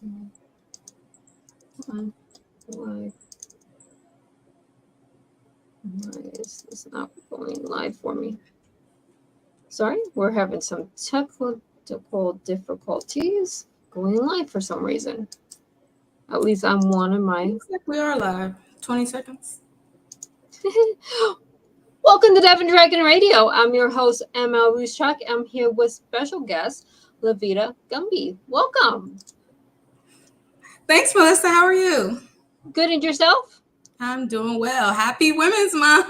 Why is this not going live for me? Sorry, we're having some technical difficulties going live for some reason. At least I'm one of my. Looks like we are live. 20 seconds. Welcome to Devon Dragon Radio. I'm your host, M.L.Ruscsak. I'm here with special guest, LaVita Gunby. Welcome. Thanks, Melissa. How are you? Good, and yourself? I'm doing well. Happy Women's Month.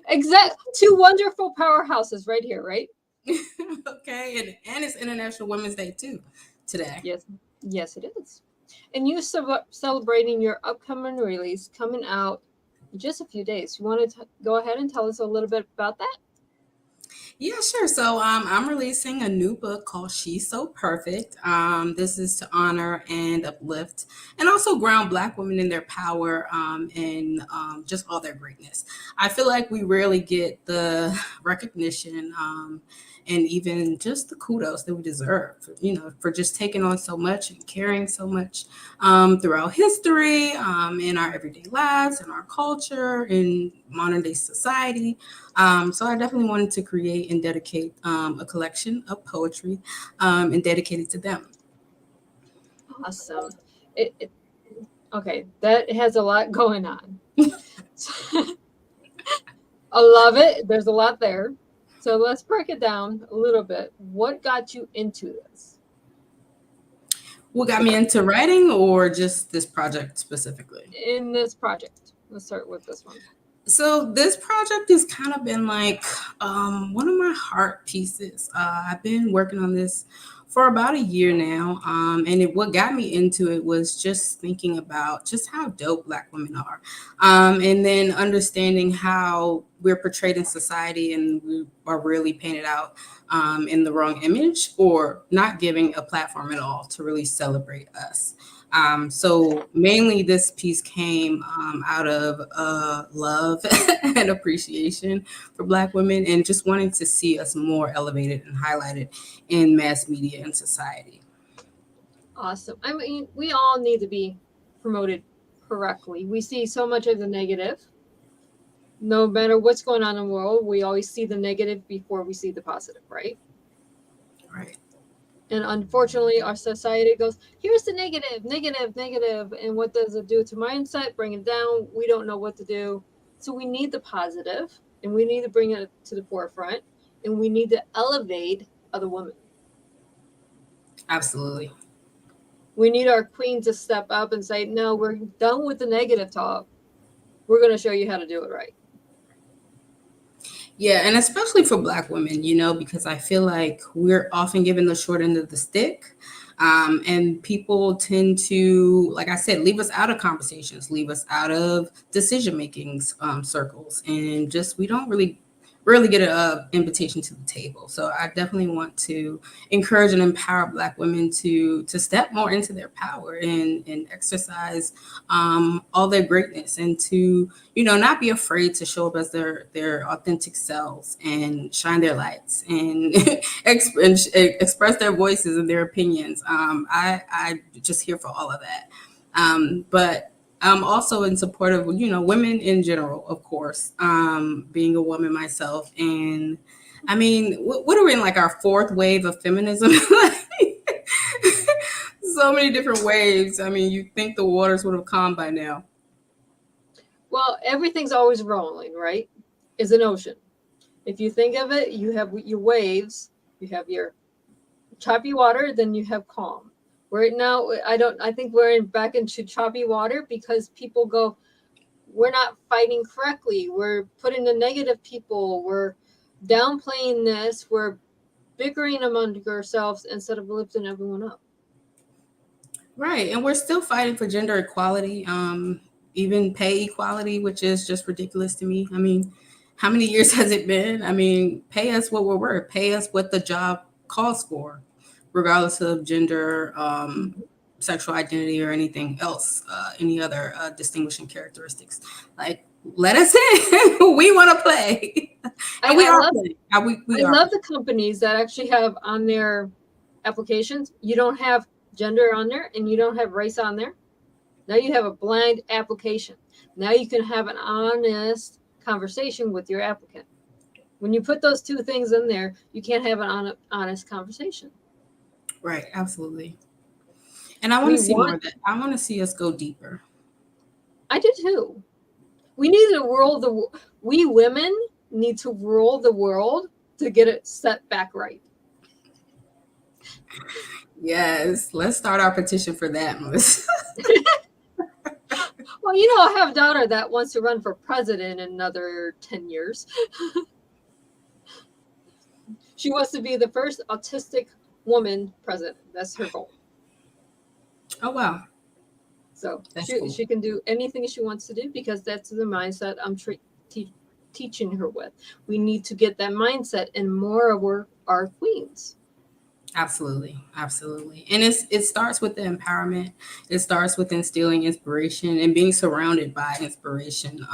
Exact. Two wonderful powerhouses right here, right? Okay, and it's International Women's Day too today. Yes, it is. And you're celebrating your upcoming release coming out in just a few days. You want to go ahead and tell us a little bit about that? Yeah, sure. So I'm releasing a new book called She's So Perfect. This is to honor and uplift and also ground Black women in their power and just all their greatness. I feel like we rarely get the recognition and even just the kudos that we deserve, for just taking on so much and carrying so much throughout history, in our everyday lives, in our culture, in modern day society. So I definitely wanted to create and dedicate a collection of poetry and dedicate it to them. Awesome. Okay, that has a lot going on. I love it. There's a lot there. So let's break it down a little bit. What got you into this? What got me into writing, or just this project specifically? In this project. Let's start with this one. So this project has kind of been like one of my heart pieces. I've been working on this for about a year now. And what got me into it was just thinking about just how dope Black women are. And then understanding how we're portrayed in society and we are really painted out in the wrong image, or not giving a platform at all to really celebrate us. So mainly this piece came out of love and appreciation for Black women, and just wanting to see us more elevated and highlighted in mass media and society. Awesome. I mean, we all need to be promoted correctly. We see so much of the negative. No matter what's going on in the world, we always see the negative before we see the positive, right? Right. And unfortunately, our society goes, here's the negative. And what does it do to mindset? Bring it down. We don't know what to do. So we need the positive, and we need to bring it to the forefront, and we need to elevate other women. Absolutely. We need our queen to step up and say, no, we're done with the negative talk. We're going to show you how to do it right. Yeah, and especially for Black women, because I feel like we're often given the short end of the stick. And people tend to, like I said, leave us out of conversations, leave us out of decision-making circles. And just, we don't really get an invitation to the table. So I definitely want to encourage and empower Black women to step more into their power and exercise all their greatness, and to, not be afraid to show up as their authentic selves and shine their lights and express their voices and their opinions. I just here for all of that. But I'm also in support of, women in general, of course, being a woman myself. And I mean, what are we in, like our fourth wave of feminism? So many different waves. I mean, you'd think the waters would have calmed by now. Well, everything's always rolling, right? It's an ocean. If you think of it, you have your waves, you have your choppy water, then you have calm. Right now, I think we're back into choppy water because people go, we're not fighting correctly. We're putting the negative people. We're downplaying this. We're bickering among ourselves instead of lifting everyone up. Right. And we're still fighting for gender equality, even pay equality, which is just ridiculous to me. I mean, how many years has it been? I mean, pay us what we're worth. Pay us what the job calls for, regardless of gender, sexual identity, or anything else, any other distinguishing characteristics. Like, let us in. We want to play. And we are playing. I love the companies that actually have on their applications, you don't have gender on there and you don't have race on there, now you have a blind application. Now you can have an honest conversation with your applicant. When you put those two things in there, you can't have an honest conversation. Right, absolutely. And I want We to see more want, of that. I want to see us go deeper. I do too. We need to rule we women need to rule the world to get it set back right. Yes, let's start our petition for that, Melissa. Well, you know, I have a daughter that wants to run for president in another 10 years. She wants to be the first autistic woman president. That's her goal. Oh, wow. So That's cool. she can do anything she wants to do because that's the mindset I'm teaching her with. We need to get that mindset in more of our queens. Absolutely. Absolutely. And it starts with the empowerment. It starts with instilling inspiration and being surrounded by inspiration,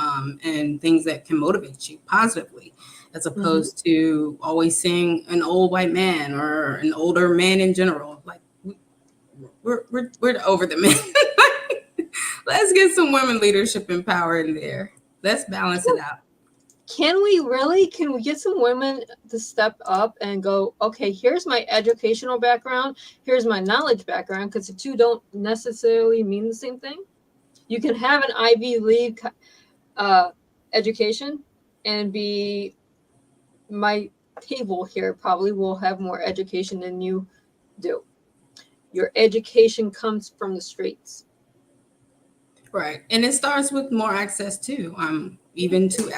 and things that can motivate you positively, as opposed to always seeing an old white man or an older man in general. Like we're over the men. Let's get some women leadership and power in there. Let's balance it out. Can we get some women to step up and go, okay, here's my educational background, here's my knowledge background, because the two don't necessarily mean the same thing. You can have an Ivy League education and be, my table here probably will have more education than you do. Your education comes from the streets. Right. And it starts with more access too, even to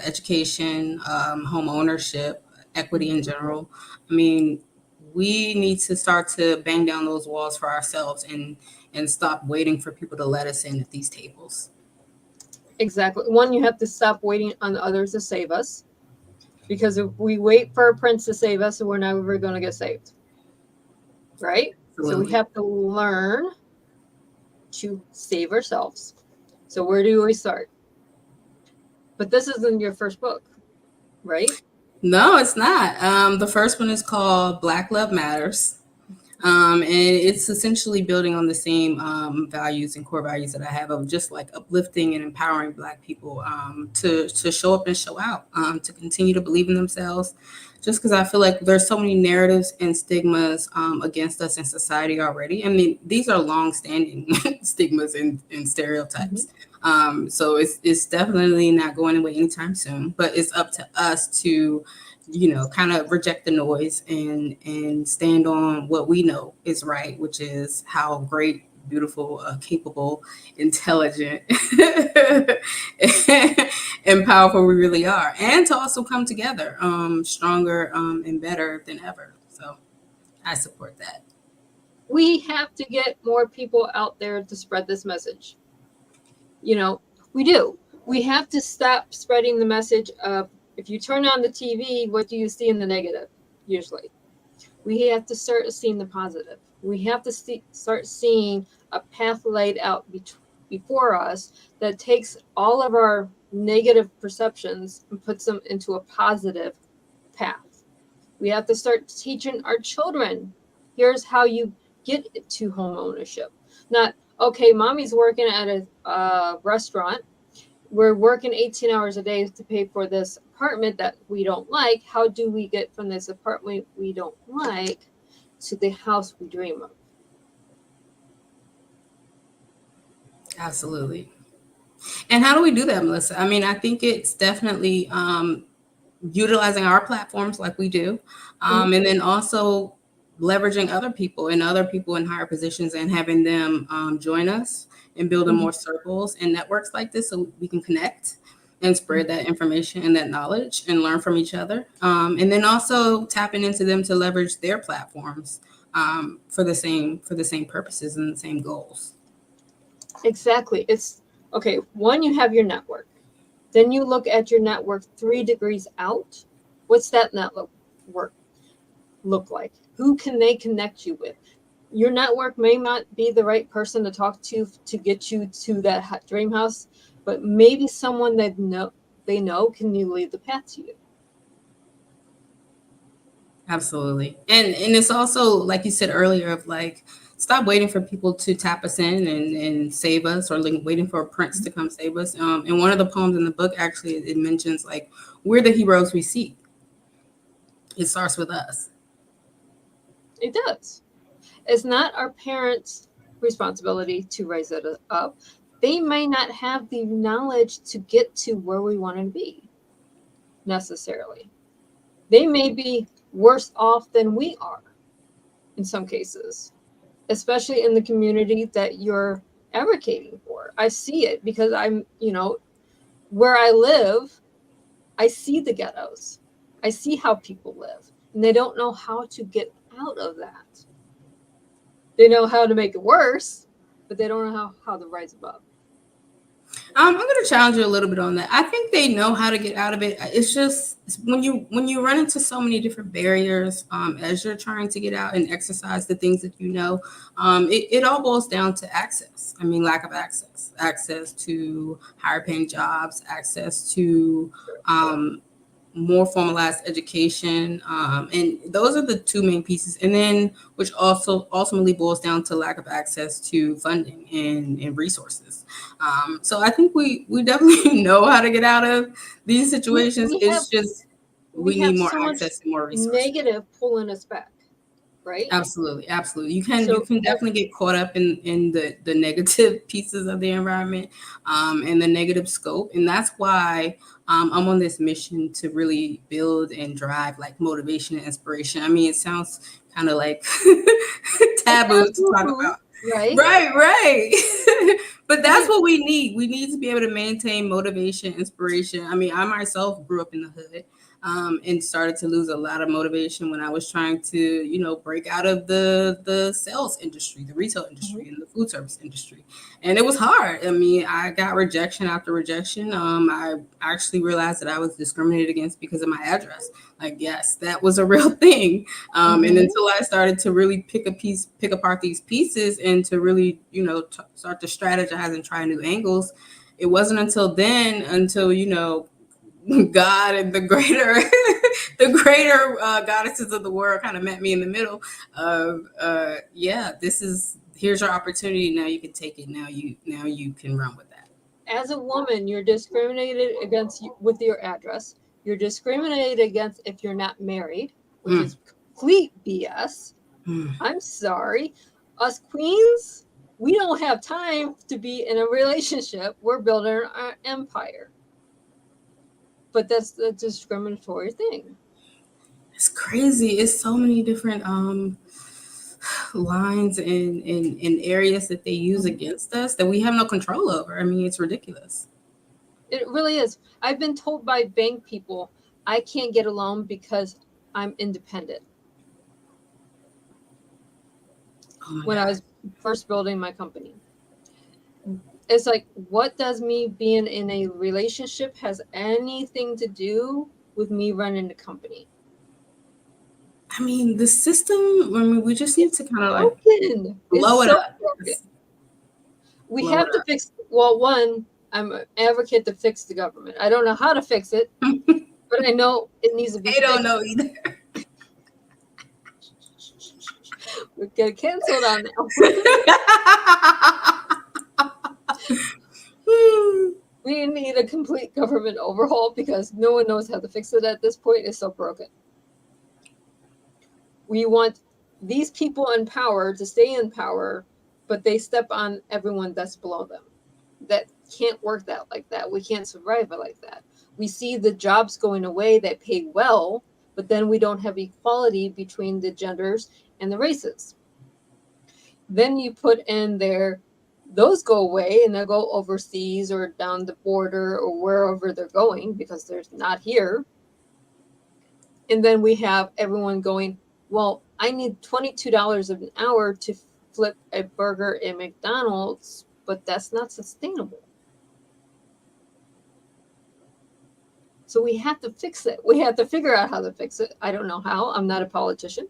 education, home ownership, equity in general. I mean, we need to start to bang down those walls for ourselves and stop waiting for people to let us in at these tables. Exactly. One, you have to stop waiting on others to save us, because if we wait for a prince to save us, we're never going to get saved. Right? Absolutely. So we have to learn to save ourselves. So where do we start? But this isn't your first book, right? No, it's not. The first one is called Black Love Matters. And it's essentially building on the same values and core values that I have of just like uplifting and empowering Black people to show up and show out, to continue to believe in themselves. Just because I feel like there's so many narratives and stigmas against us in society already. I mean, these are long-standing stigmas and stereotypes. So it's definitely not going away anytime soon. But it's up to us to kind of reject the noise and stand on what we know is right, which is how great, beautiful, capable, intelligent, and powerful we really are, and to also come together stronger and better than ever. So I support that. We have to get more people out there to spread this message. We do. We have to stop spreading the message of, if you turn on the TV, what do you see in the negative? Usually. We have to start seeing the positive. We have to start seeing a path laid out before us that takes all of our negative perceptions and puts them into a positive path. We have to start teaching our children, here's how you get to home ownership. Not, okay, mommy's working at a restaurant. We're working 18 hours a day to pay for this apartment that we don't like. How do we get from this apartment we don't like to the house we dream of? Absolutely. And how do we do that, Melissa? I mean, I think it's definitely utilizing our platforms like we do, and then also leveraging other people in higher positions and having them join us and building more circles and networks like this so we can connect and spread that information and that knowledge and learn from each other. And then also tapping into them to leverage their platforms for the same purposes and the same goals. Exactly. It's okay. One, you have your network. Then you look at your network 3 degrees out. What's that network look like? Who can they connect you with? Your network may not be the right person to talk to get you to that dream house, but maybe someone they know can you lead the path to you. Absolutely. And it's also like you said earlier of like stop waiting for people to tap us in and save us or like waiting for a prince to come save us. And one of the poems in the book actually it mentions like we're the heroes we seek. It starts with us. It does. It's not our parents' responsibility to raise it up. They may not have the knowledge to get to where we want to be necessarily. They may be worse off than we are in some cases, especially in the community that you're advocating for. I see it because where I live, I see the ghettos. I see how people live, and they don't know how to get out of that. They know how to make it worse, but they don't know how to rise above. I'm going to challenge you a little bit on that. I think they know how to get out of it. It's just when you run into so many different barriers as you're trying to get out and exercise the things that you know, it all boils down to access. I mean, lack of access to higher paying jobs, access to more formalized education, and those are the two main pieces, and then which also ultimately boils down to lack of access to funding and resources. So I think we definitely know how to get out of these situations. We have It's just we we have need more so much access and more resources. negative pulling us back, right? Absolutely, absolutely. You So can definitely get caught up in the negative pieces of the environment, and the negative scope, and that's why I'm on this mission to really build and drive like motivation and inspiration. I mean, it sounds kind of like it taboo sounds to talk woo-woo, about. right? Right. But But that's what we need. We need to be able to maintain motivation, inspiration. I mean, I myself grew up in the hood, and started to lose a lot of motivation when I was trying to, break out of the sales industry, the retail industry, and the food service industry. And it was hard. I mean, I got rejection after rejection. I actually realized that I was discriminated against because of my address. Like, yes, that was a real thing. And Mhm. until I started to really pick apart these pieces, and to really, start to strategize and try new angles, it wasn't until then, until, God and the greater goddesses of the world kind of met me in the middle of yeah, here's your opportunity. Now you can take it. Now you can run with that. As a woman, you're discriminated against with your address. You're discriminated against if you're not married, which Mm, is complete BS. mm. I'm sorry. Us queens, we don't have time to be in a relationship. We're building our empire. But that's the discriminatory thing. It's crazy. It's so many different lines and areas that they use against us that we have no control over. I mean, it's ridiculous. It really is. I've been told by bank people I can't get a loan because I'm independent. Oh my When I God. was first building my company, it's like, what does me being in a relationship has anything to do with me running the company? I mean, the system, I mean, we just need It's to kind of like broken. It's blow it so up. broken. Just We blow it have to fix. Well, one, I'm an advocate to fix the government. I don't know how to fix it, up. but I know it needs to be They don't fixed. know either. We get canceled on that one. We need a complete government overhaul because no one knows how to fix it at this point. It's so broken. We want these people in power to stay in power, but they step on everyone that's below them. That can't work that like that. We can't survive it like that. We see the jobs going away that pay well, but then we don't have equality between the genders and the races. Then you put in there, those go away and they'll go overseas or down the border or wherever they're going because they're not here. And then we have everyone going, well, I need $22 an hour to flip a burger at McDonald's, but that's not sustainable. So we have to fix it. We have to figure out how to fix it. I don't know how. I'm not a politician.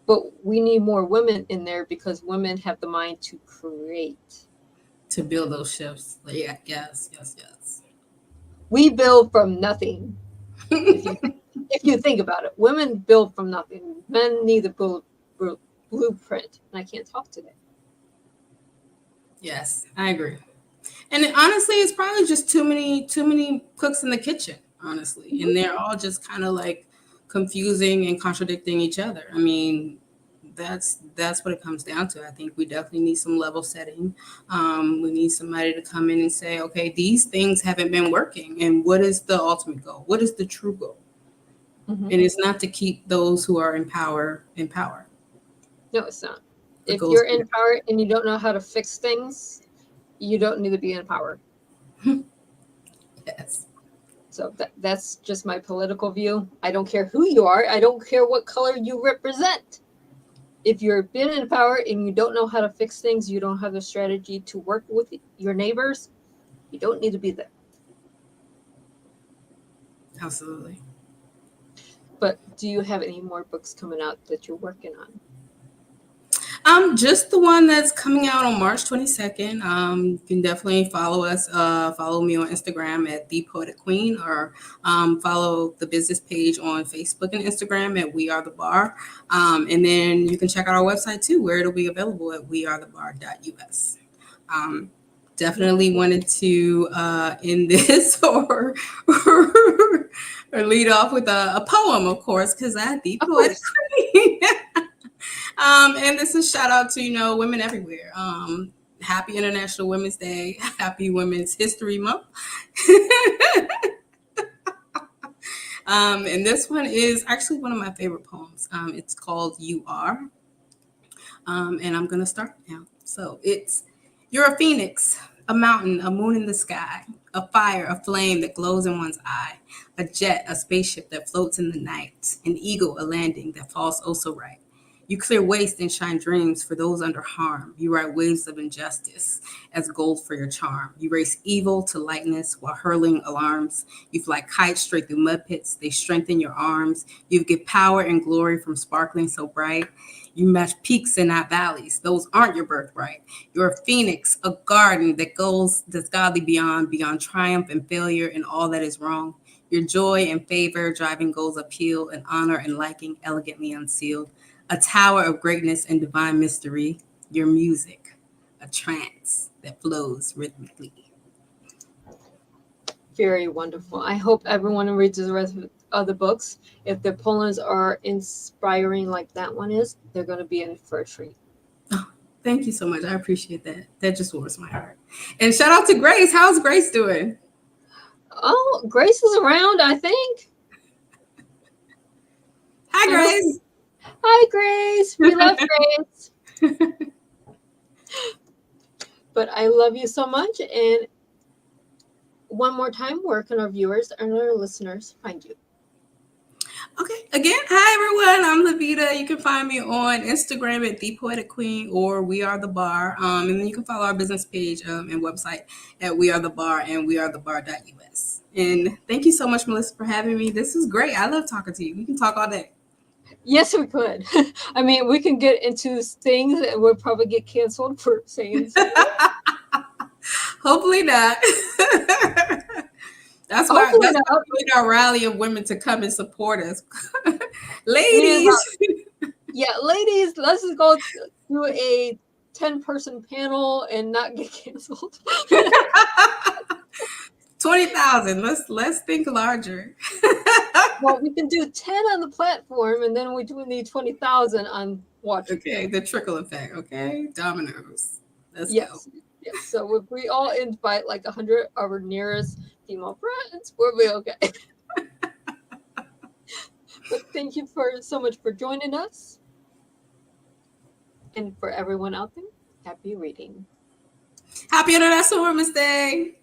But we need more women in there because women have the mind to create. To build those ships. Yeah, yes. We build from nothing. If you If you think about it, women build from nothing. Men need a blueprint, and I can't talk today. Yes, I agree. And honestly, it's probably just too many cooks in the kitchen, honestly. And they're all just kind of like confusing and contradicting each other. I mean, that's what it comes down to. I think we definitely need some level setting. We need somebody to come in and say, okay, these things haven't been working. And what is the ultimate goal? What is the true goal? Mm-hmm. And it's not to keep those who are in power in power. No, it's not. The If goal you're is in power and you don't know how to fix things, you don't need to be in power. yes. So that's just my political view. I don't care who you are. I don't care what color you represent. If you're been in power and you don't know how to fix things, you don't have a strategy to work with your neighbors, you don't need to be there. Absolutely. But do you have any more books coming out that you're working on? Just the one that's coming out on March 22nd. You can definitely follow us. Follow me on Instagram at The Poetic Queen, or follow the business page on Facebook and Instagram at We Are the Bar. And then you can check out our website too, where it'll be available at wearethebar.us. Definitely wanted to end this or lead off with a poem, of course, because I The Poetic Queen. And this is shout out to, women everywhere. Happy International Women's Day. Happy Women's History Month. And this one is actually one of my favorite poems. It's called You Are. And I'm going to start now. So you're a phoenix, a mountain, a moon in the sky, a fire, a flame that glows in one's eye, a jet, a spaceship that floats in the night, an eagle, a landing that falls oh so right. You clear waste and shine dreams for those under harm. You ride waves of injustice as gold for your charm. You race evil to lightness while hurling alarms. You fly kites straight through mud pits. They strengthen your arms. You give power and glory from sparkling so bright. You match peaks and not valleys. Those aren't your birthright. You're a phoenix, a garden that's godly beyond triumph and failure and all that is wrong. Your joy and favor, driving goals appeal, and honor and liking elegantly unsealed. A tower of greatness and divine mystery. Your music, a trance that flows rhythmically. Very wonderful. I hope everyone reads the rest of the books. If the poems are inspiring like that one is, they're going to be in for a treat. Oh, thank you so much. I appreciate that. That just warms my heart. And shout out to Grace. How's Grace doing? Oh, Grace is around, I think. Hi, Grace. Hi, Grace. We love Grace. But I love you so much. And one more time, where can our viewers and our listeners find you? Okay. Again, hi everyone. I'm LaVita. You can find me on Instagram at The Poetic Queen or We Are the Bar. And then you can follow our business page and website at We Are the Bar and wearethebar.us. And thank you so much, Melissa, for having me. This was great. I love talking to you. We can talk all day. Yes, we could. I mean, we can get into things that would probably get canceled for saying something. Hopefully not. That's why we need our rally of women to come and support us. Ladies. Yeah, ladies, let's just go through a 10-person panel and not get canceled. 20,000. Let's think larger. Well, we can do 10 on the platform, and then we do need 20,000 on watching. Okay, the trickle effect. Okay, dominoes. Let's go. Yes. So if we all invite like 100 of our nearest female friends, we'll be okay. But thank you so much for joining us, and for everyone out there, happy reading. Happy International Women's Day.